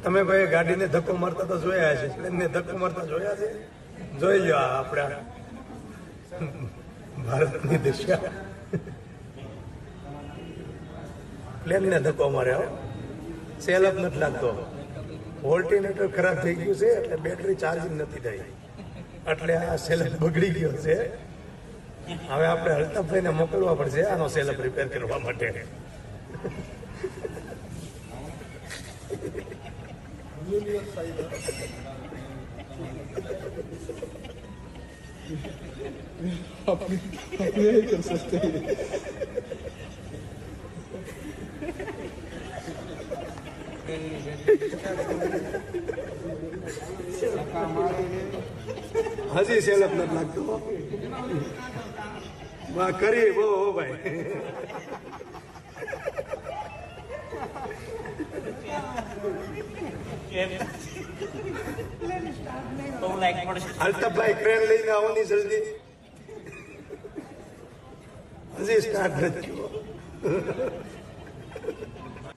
તમે ભાઈ ગાડીને ધક્કો મારતા તો જોયા છે, પ્લેનને ધક્કો મારતા જોયા છે? જોઈ લો આપણા ભારતની દિશા પ્લેનને ધક્કો માર્યો, સેલઅપ નથી લાગતો, વોલ્ટિનેટર ખરાબ થઈ ગયું છે એટલે બેટરી ચાર્જિંગ નથી થઈ, એટલે આ સેલઅપ બગડી ગયો છે. હવે આપણે અલ્તાફભાઈને મોકલવા પડશે આનો સેલઅપ રિપેર કરવા માટે. अपनी नहीं कर सकते. હજી સેલઅપ નથી લાગતો, વાહ કરી બહુ ભાઈ. અલ્તાફભાઈ ક્રેન લઈને આવો ની જલ્દી, હજી સ્ટાર્ટ નથી થયો.